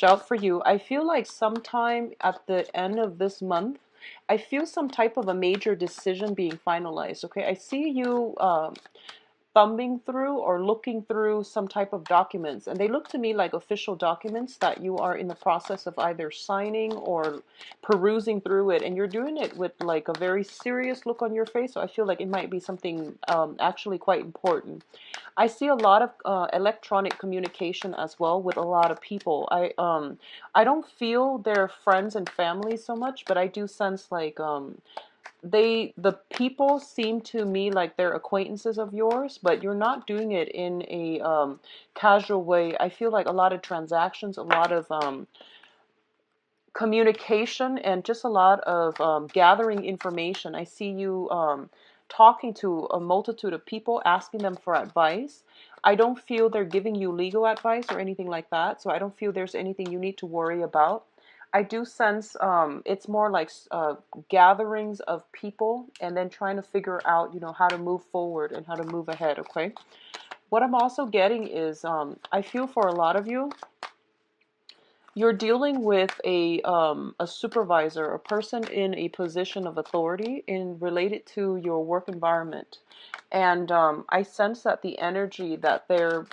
Out for you. I feel like sometime at the end of this month, I feel some type of a major decision being finalized. Okay, I see you thumbing through or looking through some type of documents, and they look to me like official documents that you are in the process of either signing or perusing through it, and you're doing it with like a very serious look on your face. So I feel like it might be something actually quite important. I see a lot of electronic communication as well with a lot of people. I don't feel their friends and family so much, but I do sense like the people seem to me like they're acquaintances of yours, but you're not doing it in a casual way. I feel like a lot of transactions, a lot of communication, and just a lot of gathering information. I see you talking to a multitude of people, asking them for advice. I don't feel they're giving you legal advice or anything like that, so I don't feel there's anything you need to worry about. I do sense it's more like gatherings of people and then trying to figure out, how to move forward and how to move ahead, okay? What I'm also getting is I feel for a lot of you, you're dealing with a supervisor, a person in a position of authority in related to your work environment, and I sense that the energy that they're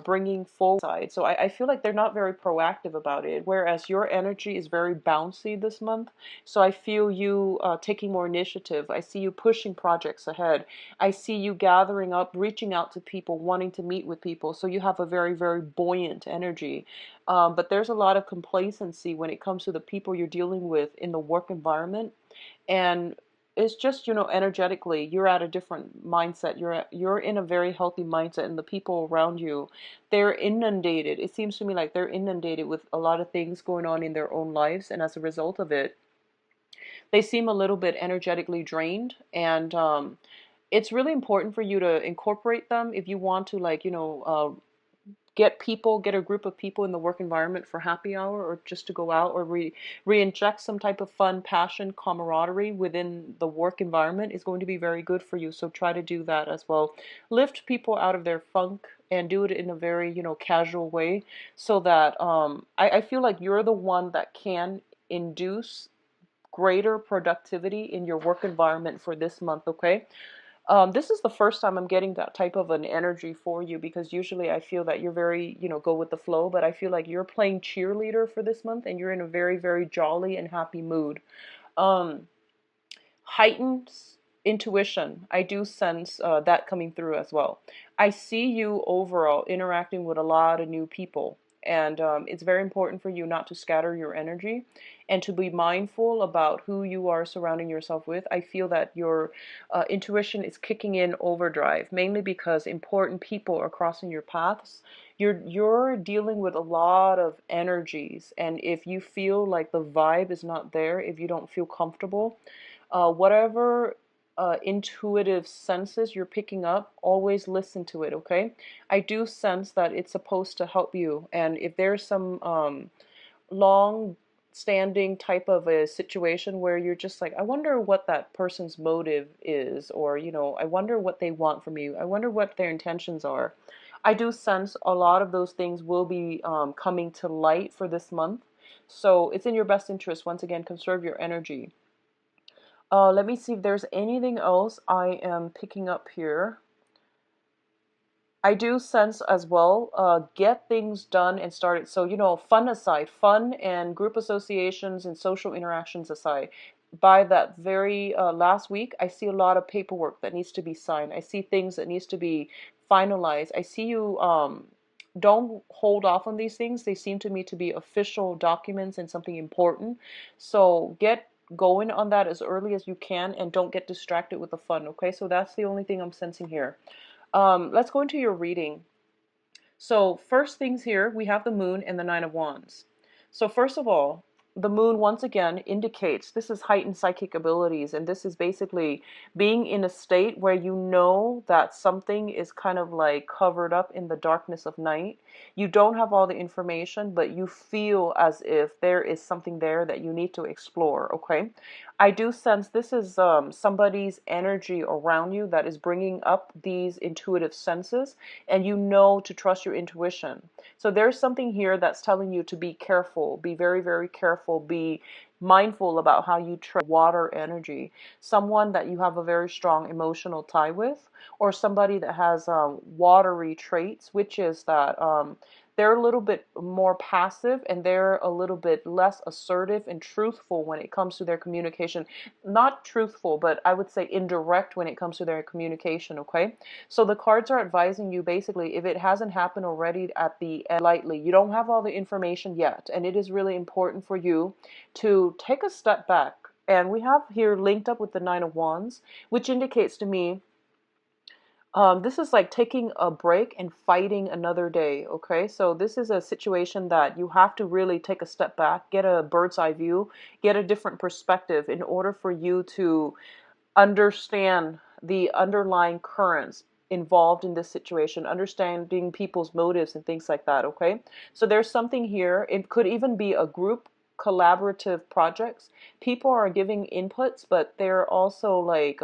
bringing forward. So I feel like they're not very proactive about it, whereas your energy is very bouncy this month. So I feel you taking more initiative. I see you pushing projects ahead. I see you gathering up, reaching out to people, wanting to meet with people. So you have a very, very buoyant energy. But there's a lot of complacency when it comes to the people you're dealing with in the work environment. And it's just, energetically, you're at a different mindset. You're in a very healthy mindset, and the people around you, they're inundated. It seems to me like they're inundated with a lot of things going on in their own lives, and as a result of it, they seem a little bit energetically drained. And it's really important for you to incorporate them if you want to, like, get a group of people in the work environment for happy hour, or just to go out, or re-inject some type of fun, passion, camaraderie within the work environment is going to be very good for you. So try to do that as well. Lift people out of their funk and do it in a very, casual way, so that I feel like you're the one that can induce greater productivity in your work environment for this month, okay? This is the first time I'm getting that type of an energy for you, because usually I feel that you're very, go with the flow, but I feel like you're playing cheerleader for this month, and you're in a very, very jolly and happy mood. Um, Heightened intuition. I do sense that coming through as well. I see you overall interacting with a lot of new people. And it's very important for you not to scatter your energy and to be mindful about who you are surrounding yourself with. I feel that your intuition is kicking in overdrive, mainly because important people are crossing your paths. You're dealing with a lot of energies, and if you feel like the vibe is not there, if you don't feel comfortable, whatever intuitive senses you're picking up, always listen to it, okay? I do sense that it's supposed to help you, and if there's some long standing type of a situation where you're just like, I wonder what that person's motive is, or, I wonder what they want from you, I wonder what their intentions are. I do sense a lot of those things will be coming to light for this month. So it's in your best interest, once again, conserve your energy. Let me see if there's anything else I am picking up here. I do sense as well, get things done and started. So, fun aside, fun and group associations and social interactions aside, by that very last week, I see a lot of paperwork that needs to be signed. I see things that needs to be finalized. I see you, don't hold off on these things. They seem to me to be official documents and something important. So get going on that as early as you can, and don't get distracted with the fun, okay? So that's the only thing I'm sensing here. Let's go into your reading. So first things here, we have the moon and the Nine of Wands. So first of all, the moon once again indicates this is heightened psychic abilities, and this is basically being in a state where you know that something is kind of like covered up in the darkness of night. You don't have all the information, but you feel as if there is something there that you need to explore. Okay, I do sense this is somebody's energy around you that is bringing up these intuitive senses, and you know to trust your intuition. So there's something here that's telling you to be careful, be very, very careful, be mindful about how you treat water energy. Someone that you have a very strong emotional tie with, or somebody that has watery traits, which is that they're a little bit more passive and they're a little bit less assertive and truthful when it comes to their communication. Not truthful, but I would say indirect when it comes to their communication, okay? So the cards are advising you basically, if it hasn't happened already at the end, lightly, you don't have all the information yet, and it is really important for you to take a step back. And we have here linked up with the Nine of Wands, which indicates to me this is like taking a break and fighting another day, okay? So this is a situation that you have to really take a step back, get a bird's eye view, get a different perspective in order for you to understand the underlying currents involved in this situation, understanding people's motives and things like that, okay? So there's something here. It could even be a group collaborative projects. People are giving inputs, but they're also like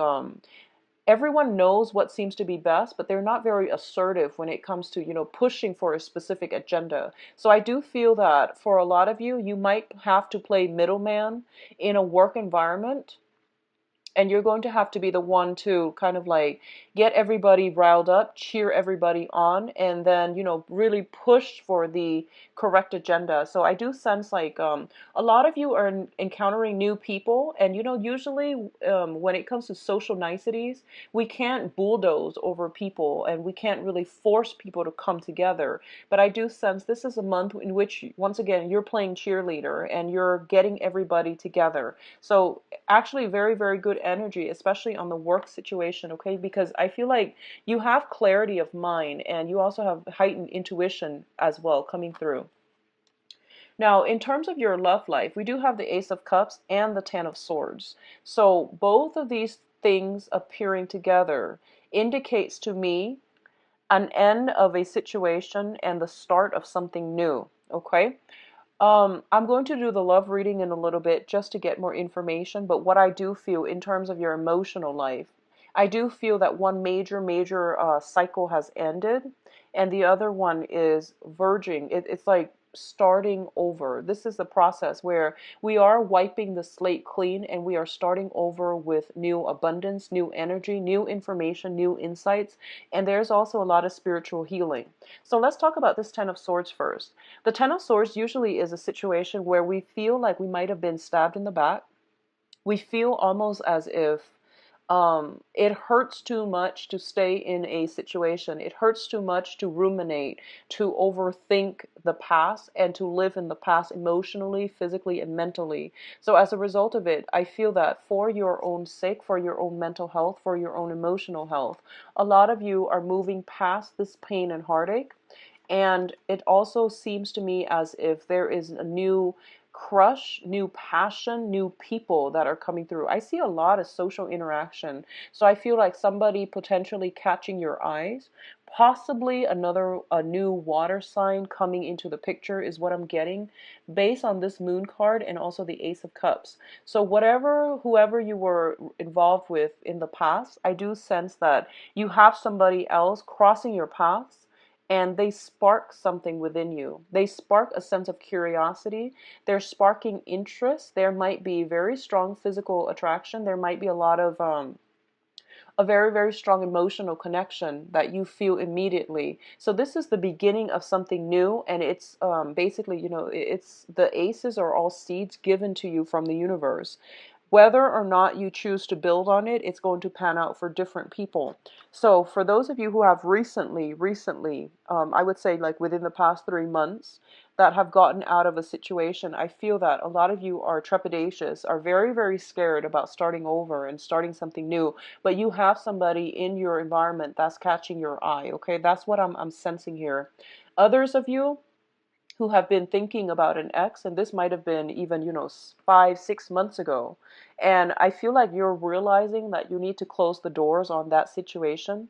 everyone knows what seems to be best, but they're not very assertive when it comes to, pushing for a specific agenda. So I do feel that for a lot of you, you might have to play middleman in a work environment, and you're going to have to be the one to kind of like get everybody riled up, cheer everybody on, and then, really push for the correct agenda. So I do sense like a lot of you are encountering new people, and, usually when it comes to social niceties, we can't bulldoze over people and we can't really force people to come together. But I do sense this is a month in which, once again, you're playing cheerleader and you're getting everybody together. So actually very, very good energy, especially on the work situation, okay? Because I feel like you have clarity of mind and you also have heightened intuition as well coming through. Now, in terms of your love life, we do have the Ace of Cups and the Ten of Swords. So both of these things appearing together indicates to me an end of a situation and the start of something new, okay? I'm going to do the love reading in a little bit just to get more information, but what I do feel in terms of your emotional life, I do feel that one major cycle has ended, and the other one is verging. It's like starting over. This is the process where we are wiping the slate clean and we are starting over with new abundance, new energy, new information, new insights, and there's also a lot of spiritual healing. So let's talk about this Ten of Swords first. The Ten of Swords usually is a situation where we feel like we might have been stabbed in the back. We feel almost as if it hurts too much to stay in a situation. It hurts too much to ruminate, to overthink the past, and to live in the past emotionally, physically, and mentally. So as a result of it, I feel that for your own sake, for your own mental health, for your own emotional health, a lot of you are moving past this pain and heartache. And it also seems to me as if there is a new crush, new passion, new people that are coming through. I see a lot of social interaction. So I feel like somebody potentially catching your eyes, possibly a new water sign coming into the picture is what I'm getting based on this moon card and also the Ace of Cups. So whoever you were involved with in the past, I do sense that you have somebody else crossing your paths, and they spark something within you. They spark a sense of curiosity. They're sparking interest. There might be very strong physical attraction. There might be a lot of a very, very strong emotional connection that you feel immediately. So this is the beginning of something new, and it's basically, it's the aces are all seeds given to you from the universe. Whether or not you choose to build on it, it's going to pan out for different people. So for those of you who have recently, I would say like within the past 3 months, that have gotten out of a situation, I feel that a lot of you are trepidatious, are very, very scared about starting over and starting something new, but you have somebody in your environment that's catching your eye, okay? That's what I'm sensing here. Others of you, who have been thinking about an ex, and this might have been even, 5, 6 months ago. And I feel like you're realizing that you need to close the doors on that situation.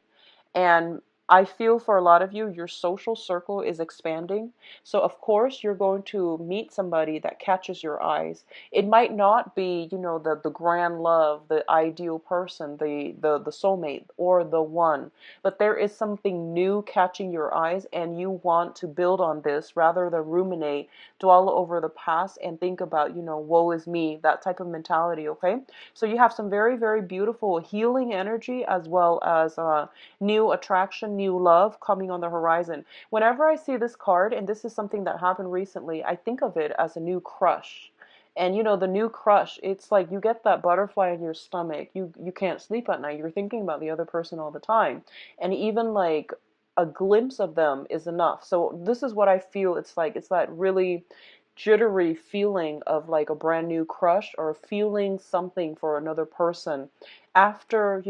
And I feel for a lot of you, your social circle is expanding. So, of course, you're going to meet somebody that catches your eyes. It might not be, the grand love, the ideal person, the soulmate, or the one, but there is something new catching your eyes, and you want to build on this rather than ruminate, dwell over the past, and think about, woe is me, that type of mentality, okay? So, you have some very, very beautiful healing energy as well as new attraction, new love coming on the horizon. Whenever I see this card, and this is something that happened recently, I think of it as a new crush. And the new crush, it's like you get that butterfly in your stomach. You can't sleep at night. You're thinking about the other person all the time. And even like a glimpse of them is enough. So this is what I feel it's like. It's that really jittery feeling of like a brand new crush or feeling something for another person after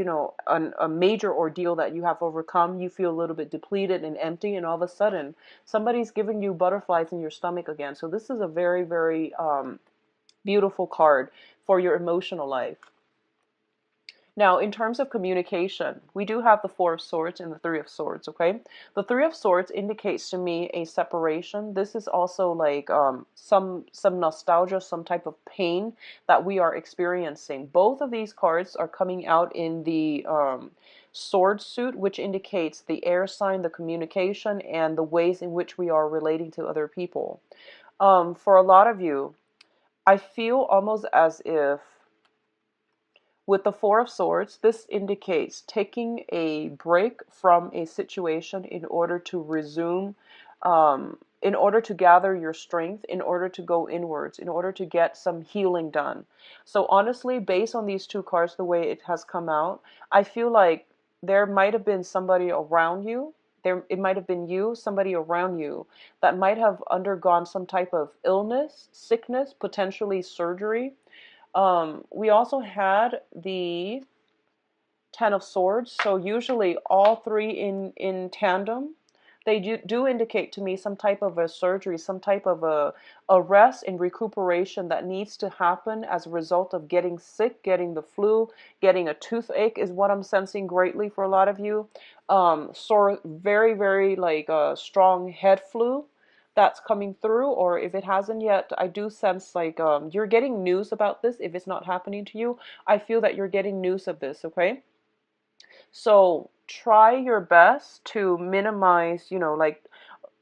a major ordeal that you have overcome. You feel a little bit depleted and empty, and all of a sudden somebody's giving you butterflies in your stomach again. So this is a very, very beautiful card for your emotional life. Now, in terms of communication, we do have the Four of Swords and the Three of Swords, okay? The Three of Swords indicates to me a separation. This is also like some nostalgia, some type of pain that we are experiencing. Both of these cards are coming out in the sword suit, which indicates the air sign, the communication, and the ways in which we are relating to other people. For a lot of you, I feel almost as if with the Four of Swords, this indicates taking a break from a situation in order to resume, in order to gather your strength, in order to go inwards, in order to get some healing done. So honestly, based on these two cards, the way it has come out, I feel like there might have been somebody around you. It might have been you, somebody around you that might have undergone some type of illness, sickness, potentially surgery. We also had the Ten of Swords, so usually all three in tandem. They do indicate to me some type of a surgery, some type of a rest and recuperation that needs to happen as a result of getting sick, getting the flu, getting a toothache is what I'm sensing greatly for a lot of you. Sore, very, very like strong head flu that's coming through, or if it hasn't yet, I do sense like you're getting news about this. If it's not happening to you, I feel that you're getting news of this, okay? So try your best to minimize, like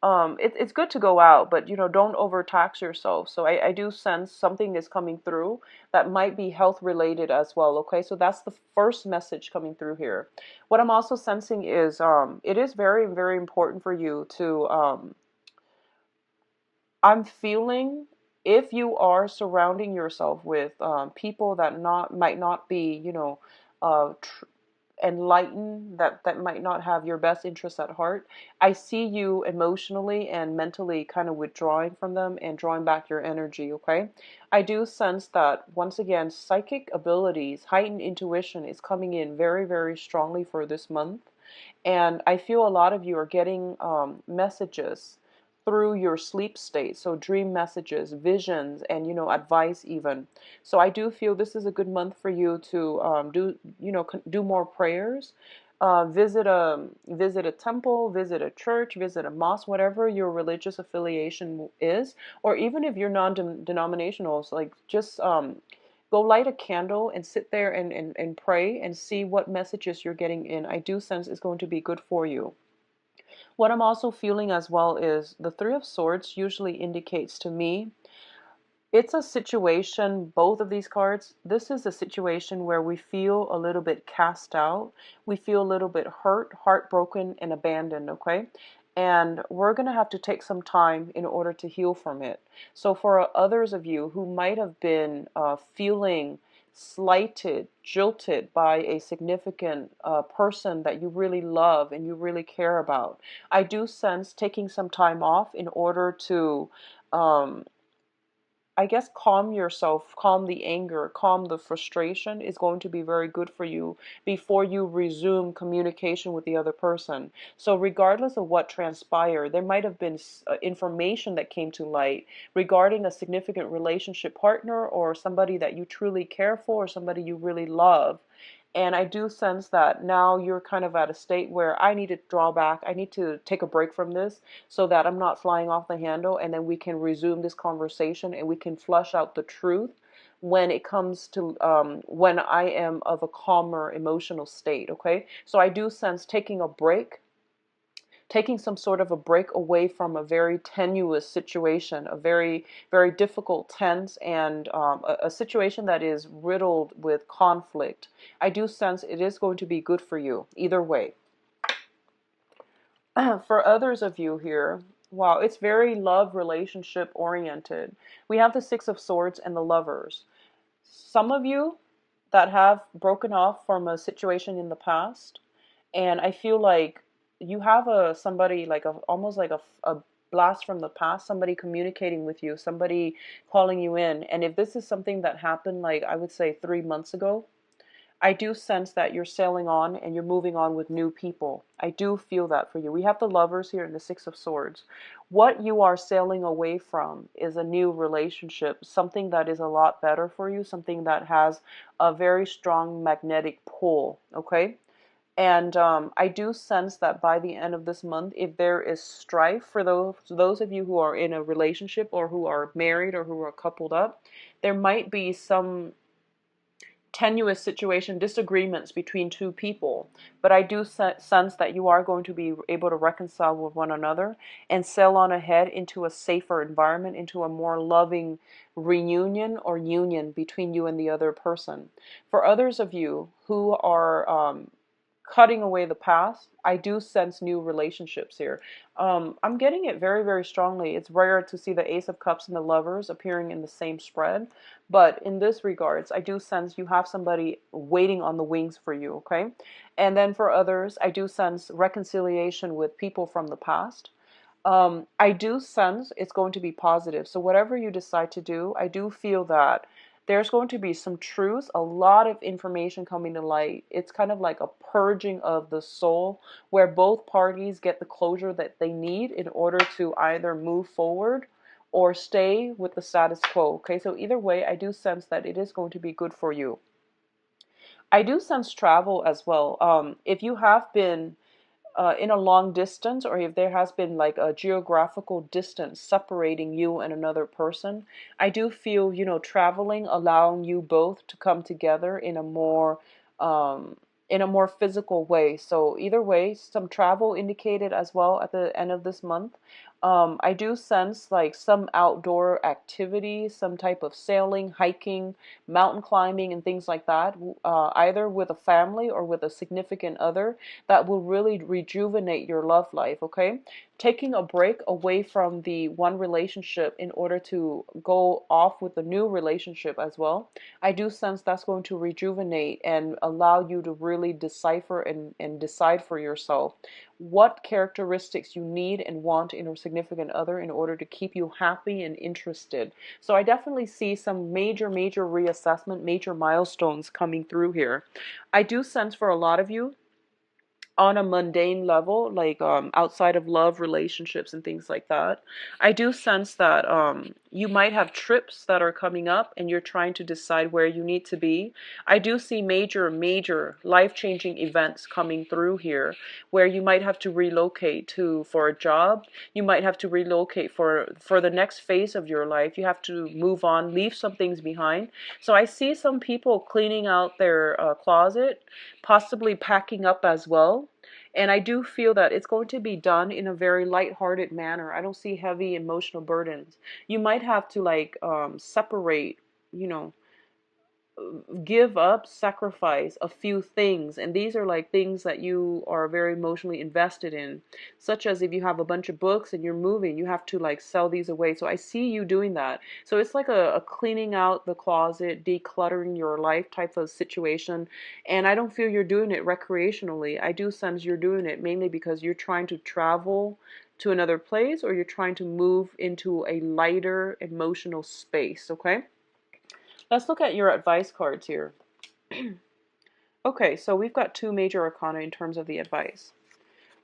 it's good to go out, but don't overtax yourself. So I do sense something is coming through that might be health related as well. Okay, so that's the first message coming through here. What I'm also sensing is it is very, very important for you to I'm feeling if you are surrounding yourself with people that not might not be, enlightened, that might not have your best interests at heart. I see you emotionally and mentally kind of withdrawing from them and drawing back your energy, okay? I do sense that once again, psychic abilities, heightened intuition is coming in very, very strongly for this month. And I feel a lot of you are getting messages through your sleep state. So dream messages, visions, and advice even. So I do feel this is a good month for you to do more prayers. Visit a temple, visit a church, visit a mosque, whatever your religious affiliation is, or even if you're non-denominational, so like just go light a candle and sit there and pray and see what messages you're getting in. I do sense it's going to be good for you. What I'm also feeling as well is the Three of Swords usually indicates to me it's a situation, both of these cards, this is a situation where we feel a little bit cast out. We feel a little bit hurt, heartbroken, and abandoned, okay? And we're going to have to take some time in order to heal from it. So for others of you who might have been feeling slighted, jilted by a significant person that you really love and you really care about, I do sense taking some time off in order to um, I guess calm yourself, calm the anger, calm the frustration is going to be very good for you before you resume communication with the other person. So regardless of what transpired, there might have been information that came to light regarding a significant relationship partner or somebody that you truly care for or somebody you really love. And I do sense that now you're kind of at a state where I need to draw back. I need to take a break from this so that I'm not flying off the handle, and then we can resume this conversation and we can flush out the truth when it comes to when I am of a calmer emotional state. Okay, so I do sense taking a break, taking some sort of a break away from a very tenuous situation, a very, very difficult, tense, and a situation that is riddled with conflict. I do sense it is going to be good for you either way. For others of you here, wow, it's very love relationship oriented. We have the Six of Swords and the Lovers. Some of you that have broken off from a situation in the past, and I feel like you have a somebody like a almost like a blast from the past, somebody communicating with you, somebody calling you in. And if this is something that happened, like I would say 3 months ago, I do sense that you're sailing on and you're moving on with new people. I do feel that for you. We have the Lovers here and the Six of Swords. What you are sailing away from is a new relationship, something that is a lot better for you, something that has a very strong magnetic pull, okay? And I do sense that by the end of this month, if there is strife for those of you who are in a relationship or who are married or who are coupled up, there might be some tenuous situation, disagreements between two people. But I do sense that you are going to be able to reconcile with one another and sail on ahead into a safer environment, into a more loving reunion or union between you and the other person. For others of you who are cutting away the past, I do sense new relationships here. I'm getting it very, very strongly. It's rare to see the Ace of Cups and the Lovers appearing in the same spread, but in this regards, I do sense you have somebody waiting on the wings for you, okay? And then for others, I do sense reconciliation with people from the past. I do sense it's going to be positive. So whatever you decide to do, I do feel that there's going to be some truth, a lot of information coming to light. It's kind of like a purging of the soul where both parties get the closure that they need in order to either move forward or stay with the status quo. Okay, so either way, I do sense that it is going to be good for you. I do sense travel as well. If you have been in a long distance, or if there has been like a geographical distance separating you and another person, I do feel, traveling, allowing you both to come together um, in a more physical way. So either way, some travel indicated as well at the end of this month. I do sense like some outdoor activity, some type of sailing, hiking, mountain climbing, and things like that, either with a family or with a significant other, that will really rejuvenate your love life, okay? Taking a break away from the one relationship in order to go off with a new relationship as well. I do sense that's going to rejuvenate and allow you to really decipher and decide for yourself what characteristics you need and want in a significant other in order to keep you happy and interested. So I definitely see some major, major reassessment, major milestones coming through here. I do sense for a lot of you, on a mundane level, like outside of love, relationships, and things like that, I do sense that you might have trips that are coming up and you're trying to decide where you need to be. I do see major, major life-changing events coming through here where you might have to relocate to for a job. You might have to relocate for the next phase of your life. You have to move on, leave some things behind. So I see some people cleaning out their closet, possibly packing up as well. And I do feel that it's going to be done in a very light-hearted manner. I don't see heavy emotional burdens. You might have to like separate, you know, give up, sacrifice a few things. And these are like things that you are very emotionally invested in, such as if you have a bunch of books and you're moving, you have to like sell these away. So I see you doing that. So it's like a cleaning out the closet, decluttering your life type of situation. And I don't feel you're doing it recreationally. I do sense you're doing it mainly because you're trying to travel, to another place, or you're trying to move into a lighter emotional space, okay? Let's look at your advice cards here. Okay, so we've got two major arcana in terms of the advice.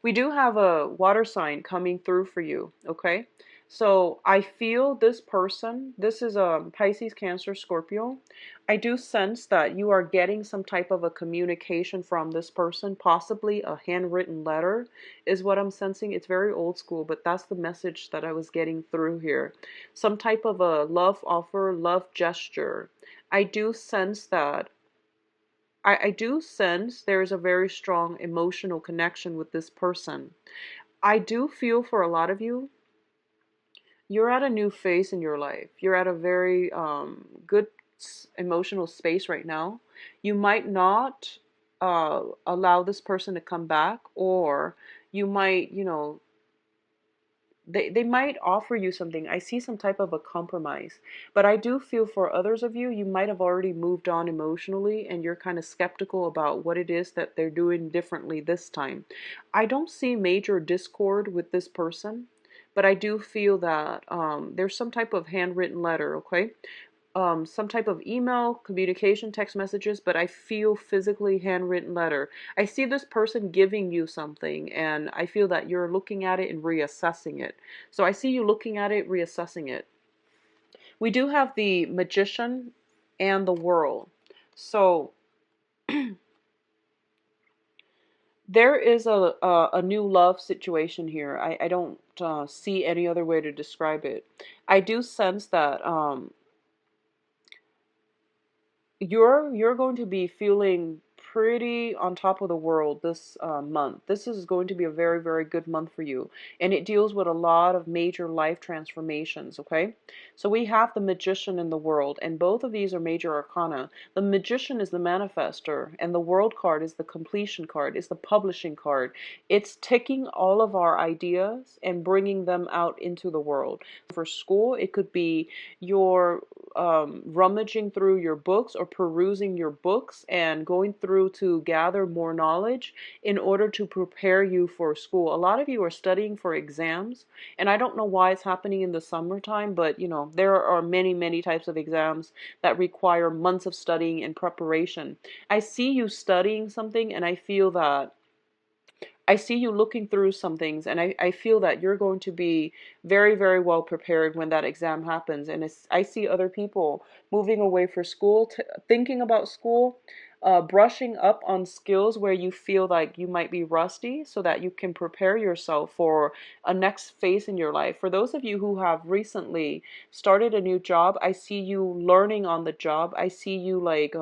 We do have a water sign coming through for you, okay? So I feel this person, this is a Pisces, Cancer, Scorpio. I do sense that you are getting some type of a communication from this person, possibly a handwritten letter is what I'm sensing. It's very old school, but that's the message that I was getting through here. Some type of a love offer, love gesture. I do sense that I do sense there's a very strong emotional connection with this person. I do feel for a lot of you, you're at a new phase in your life. You're at a very good emotional space right now. You might not allow this person to come back, or you might, they might offer you something. I see some type of a compromise. But I do feel for others of you, you might have already moved on emotionally and you're kind of skeptical about what it is that they're doing differently this time. I don't see major discord with this person, but I do feel that there's some type of handwritten letter, okay? Some type of email, communication, text messages, but I feel physically handwritten letter. I see this person giving you something, and I feel that you're looking at it and reassessing it. So I see you looking at it, reassessing it. We do have the Magician and the World. So there is a new love situation here. I don't see any other way to describe it. I do sense that you're going to be feeling pretty on top of the world this month. This is going to be a very, very good month for you. And it deals with a lot of major life transformations, okay? So we have the Magician and the World, and both of these are major arcana. The Magician is the manifester, and the World card is the completion card, is the publishing card. It's taking all of our ideas and bringing them out into the world. For school, it could be your rummaging through your books or perusing your books and going through to gather more knowledge in order to prepare you for school. A lot of you are studying for exams, and I don't know why it's happening in the summertime, but there are many, many types of exams that require months of studying and preparation. I see you studying something, and I feel that I see you looking through some things, and I feel that you're going to be very, very well prepared when that exam happens. And I see other people moving away for school, thinking about school, brushing up on skills where you feel like you might be rusty so that you can prepare yourself for a next phase in your life. For those of you who have recently started a new job, I see you learning on the job. I see you like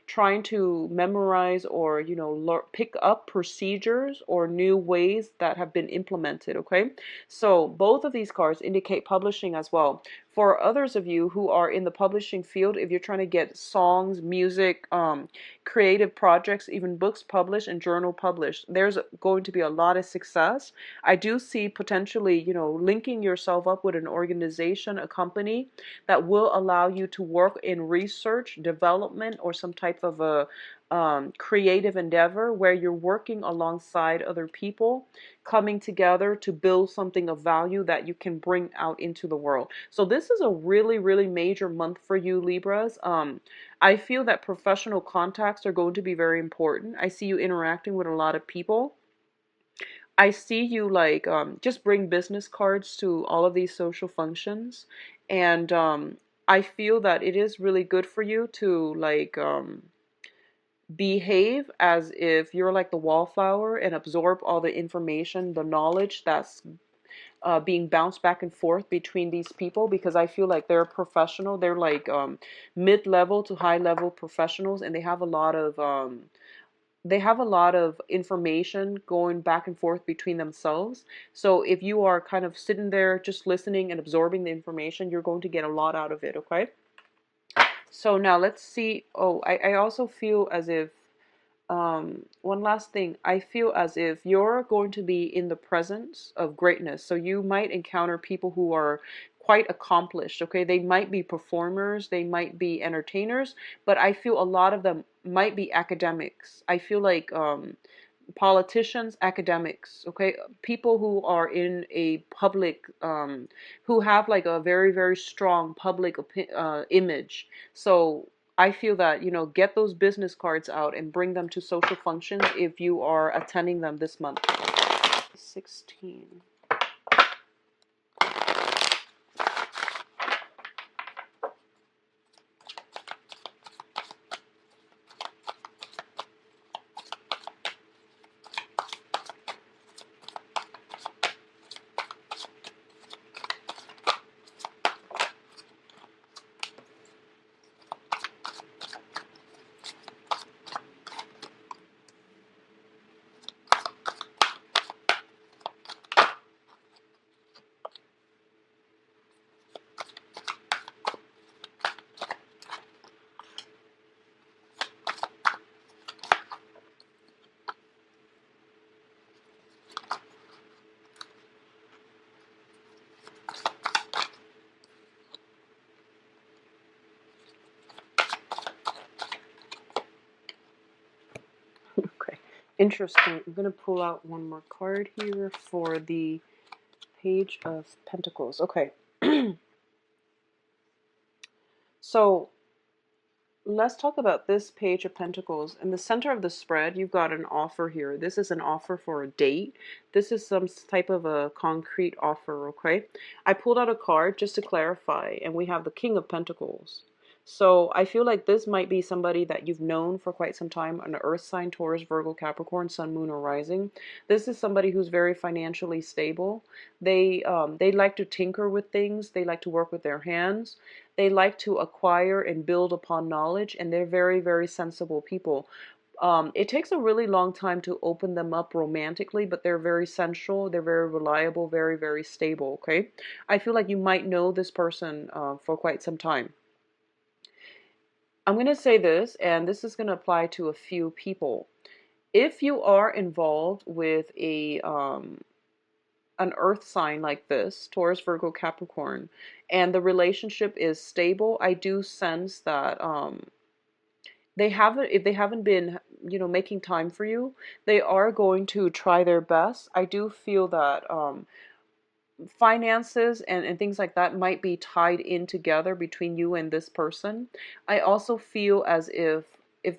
trying to memorize or pick up procedures or new ways that have been implemented, okay? So both of these cards indicate publishing as well. For others of you who are in the publishing field, if you're trying to get songs, music, creative projects, even books published and journal published, there's going to be a lot of success. I do see potentially, linking yourself up with an organization, a company that will allow you to work in research, development, or some type of a creative endeavor where you're working alongside other people, coming together to build something of value that you can bring out into the world. So this is a really, really major month for you, Libras. I feel that professional contacts are going to be very important. I see you interacting with a lot of people. I see you like just bring business cards to all of these social functions, and I feel that it is really good for you to like behave as if you're like the wallflower and absorb all the information, the knowledge that's being bounced back and forth between these people, because I feel like they're professional. They're like mid-level to high-level professionals, and they have a lot of information going back and forth between themselves. So if you are kind of sitting there just listening and absorbing the information, you're going to get a lot out of it, okay? So now let's see. Oh, I also feel as if one last thing, I feel as if you're going to be in the presence of greatness. So you might encounter people who are quite accomplished, okay? They might be performers, they might be entertainers, but I feel a lot of them might be academics. I feel like politicians, academics, okay, people who are in a public, who have like a very, very strong public image. So I feel that, get those business cards out and bring them to social functions if you are attending them this month. 16. Okay, interesting. I'm going to pull out one more card here for the Page of Pentacles. Okay. So let's talk about this Page of Pentacles. In the center of the spread, you've got an offer here. This is an offer for a date. This is some type of a concrete offer, okay? I pulled out a card just to clarify, and we have the King of Pentacles. So I feel like this might be somebody that you've known for quite some time, an earth sign, Taurus, Virgo, Capricorn, Sun, Moon, or Rising. This is somebody who's very financially stable. They like to tinker with things. They like to work with their hands. They like to acquire and build upon knowledge, and they're very, very sensible people. It takes a really long time to open them up romantically, but they're very sensual, they're very reliable, very, very stable, okay? I feel like you might know this person for quite some time. I'm going to say this, and this is going to apply to a few people. If you are involved with an earth sign like this, Taurus, Virgo, Capricorn, and the relationship is stable, I do sense that if they haven't been, making time for you, they are going to try their best. I do feel that finances and things like that might be tied in together between you and this person. I also feel as if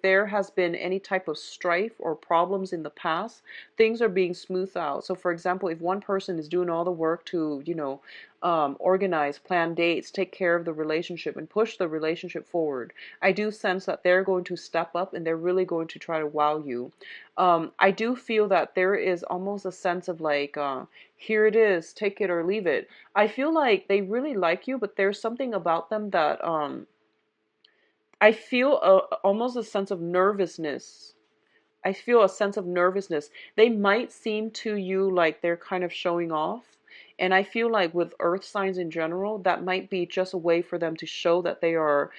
there has been any type of strife or problems in the past, things are being smoothed out. So for example, if one person is doing all the work to, organize, plan dates, take care of the relationship and push the relationship forward, I do sense that they're going to step up and they're really going to try to wow you. I do feel that there is almost a sense of like, here it is, take it or leave it. I feel like they really like you, but there's something about them that I feel almost a sense of nervousness. I feel a sense of nervousness. They might seem to you like they're kind of showing off. And I feel like with earth signs in general, that might be just a way for them to show that they are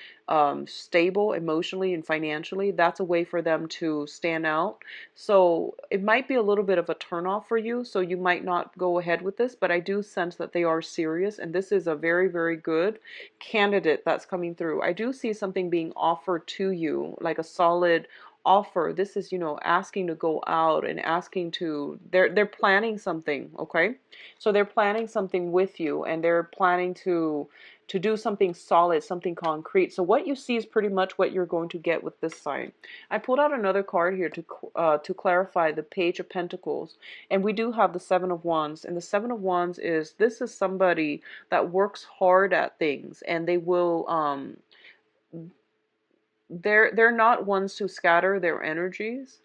stable emotionally and financially. That's a way for them to stand out. So it might be a little bit of a turnoff for you. So you might not go ahead with this, but I do sense that they are serious. And this is a very, very good candidate that's coming through. I do see something being offered to you, like a solid offer. This is, asking to go out and asking to, they're planning something, okay? So they're planning something with you, and they're planning to do something solid, something concrete. So what you see is pretty much what you're going to get with this sign. I pulled out another card here to clarify the Page of Pentacles, and we do have the Seven of Wands. And the Seven of Wands is, this is somebody that works hard at things, and they will they're not ones to scatter their energies.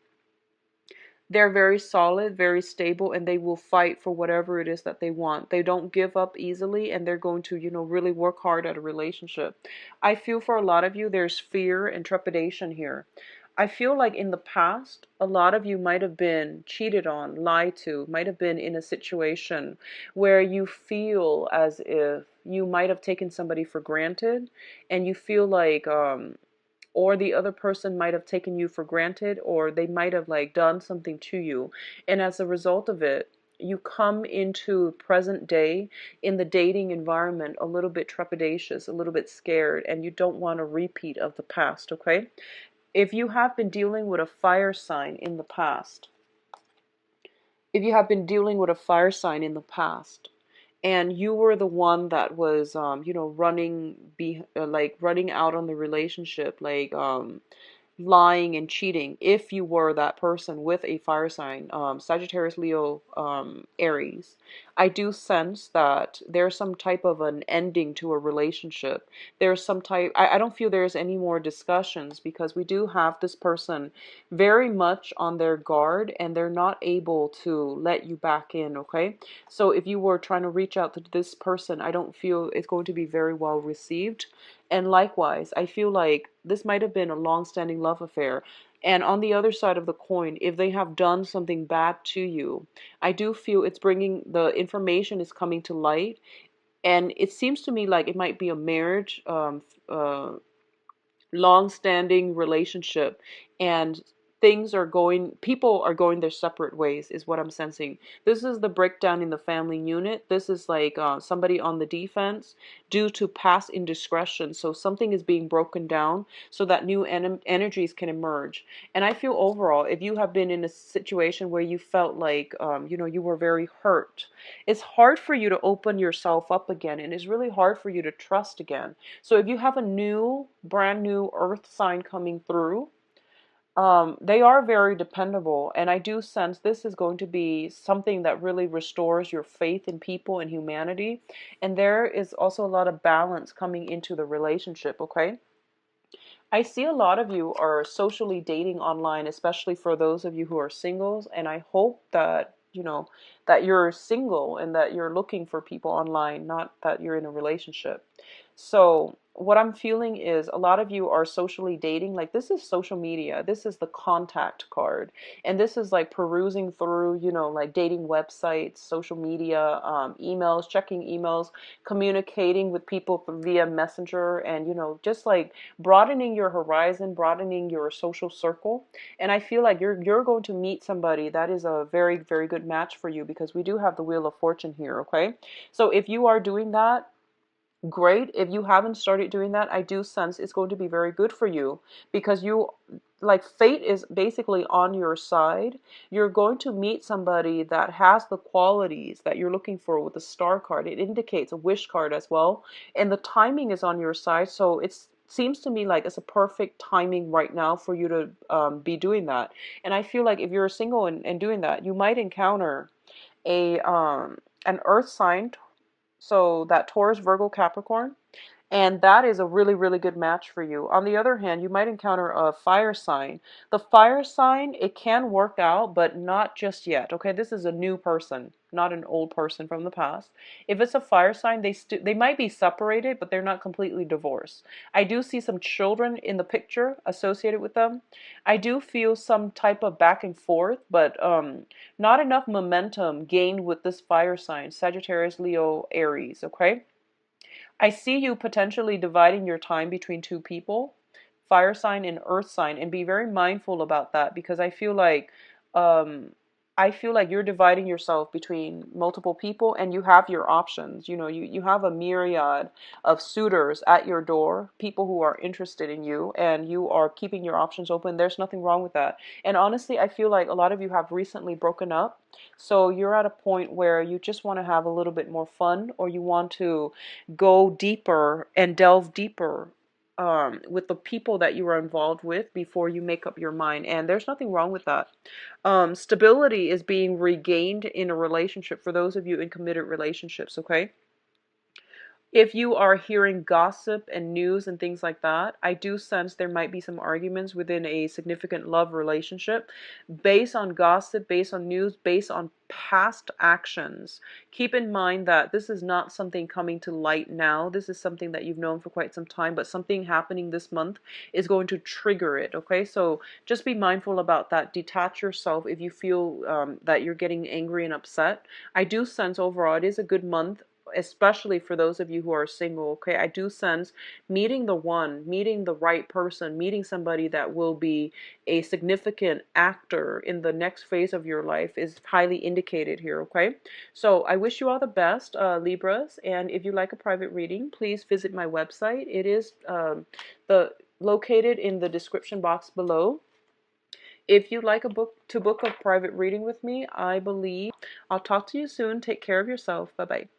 They're very solid, very stable, and they will fight for whatever it is that they want. They don't give up easily, and they're going to, really work hard at a relationship. I feel for a lot of you, there's fear and trepidation here. I feel like in the past, a lot of you might have been cheated on, lied to, might have been in a situation where you feel as if you might have taken somebody for granted, and you feel like, or the other person might have taken you for granted, or they might have like done something to you, and as a result of it, you come into present day in the dating environment a little bit trepidatious, a little bit scared, and you don't want a repeat of the past, okay? If you have been dealing with a fire sign in the past, if you have been dealing with a fire sign in the past, and you were the one that was, like running out on the relationship, like, lying and cheating, if you were that person with a fire sign, Sagittarius, Leo, Aries, I do sense that there's some type of an ending to a relationship. There's some type, I don't feel there's any more discussions, because we do have this person very much on their guard, and they're not able to let you back in, okay? So if you were trying to reach out to this person, I don't feel it's going to be very well received. And likewise, I feel like this might have been a long-standing love affair. And on the other side of the coin, if they have done something bad to you, I do feel it's bringing, the information is coming to light. And it seems to me like it might be a marriage, long-standing relationship, and people are going their separate ways, is what I'm sensing. This is the breakdown in the family unit. This is like, somebody on the defense due to past indiscretion. So something is being broken down so that new energies can emerge. And I feel overall, if you have been in a situation where you felt like, you were very hurt, it's hard for you to open yourself up again, and it's really hard for you to trust again. So if you have a brand new earth sign coming through, they are very dependable. And I do sense this is going to be something that really restores your faith in people and humanity. And there is also a lot of balance coming into the relationship, okay? I see a lot of you are socially dating online, especially for those of you who are singles, and I hope that, that you're single and that you're looking for people online, not that you're in a relationship. So, what I'm feeling is a lot of you are socially dating. Like, this is social media. This is the contact card. And this is like perusing through, like dating websites, social media, emails, checking emails, communicating with people via Messenger, and, just like broadening your horizon, broadening your social circle. And I feel like you're going to meet somebody that is a very, very good match for you, because we do have the Wheel of Fortune here, okay? So if you are doing that, great. If you haven't started doing that, I do sense it's going to be very good for you, because like, fate is basically on your side. You're going to meet somebody that has the qualities that you're looking for with the star card. It indicates a wish card as well. And the timing is on your side. So it seems to me like it's a perfect timing right now for you to, be doing that. And I feel like if you're single and doing that, you might encounter an earth sign, so that Taurus, Virgo, Capricorn, and that is a really, really good match for you. On the other hand, you might encounter a fire sign. The fire sign, it can work out, but not just yet. Okay, this is a new person, not an old person from the past. If it's a fire sign, they might be separated, but they're not completely divorced. I do see some children in the picture associated with them. I do feel some type of back and forth, but not enough momentum gained with this fire sign, Sagittarius, Leo, Aries. Okay. I see you potentially dividing your time between two people, fire sign and earth sign, and be very mindful about that, because um I feel like you're dividing yourself between multiple people, and you have your options. You have a myriad of suitors at your door, people who are interested in you, and you are keeping your options open. There's nothing wrong with that. And honestly, I feel like a lot of you have recently broken up. So you're at a point where you just want to have a little bit more fun, or you want to go deeper and delve deeper, with the people that you are involved with before you make up your mind. And there's nothing wrong with that. Stability is being regained in a relationship for those of you in committed relationships, okay? If you are hearing gossip and news and things like that, I do sense there might be some arguments within a significant love relationship based on gossip, based on news, based on past actions. Keep in mind that this is not something coming to light now. This is something that you've known for quite some time, but something happening this month is going to trigger it, okay? So just be mindful about that. Detach yourself if you feel, that you're getting angry and upset. I do sense overall it is a good month, especially for those of you who are single, okay? I do sense meeting the one, meeting the right person, meeting somebody that will be a significant actor in the next phase of your life is highly indicated here, okay? So I wish you all the best, Libras, and if you like a private reading, please visit my website. It is located in the description box below. If you'd like a book a private reading with me, I believe I'll talk to you soon. Take care of yourself. Bye bye.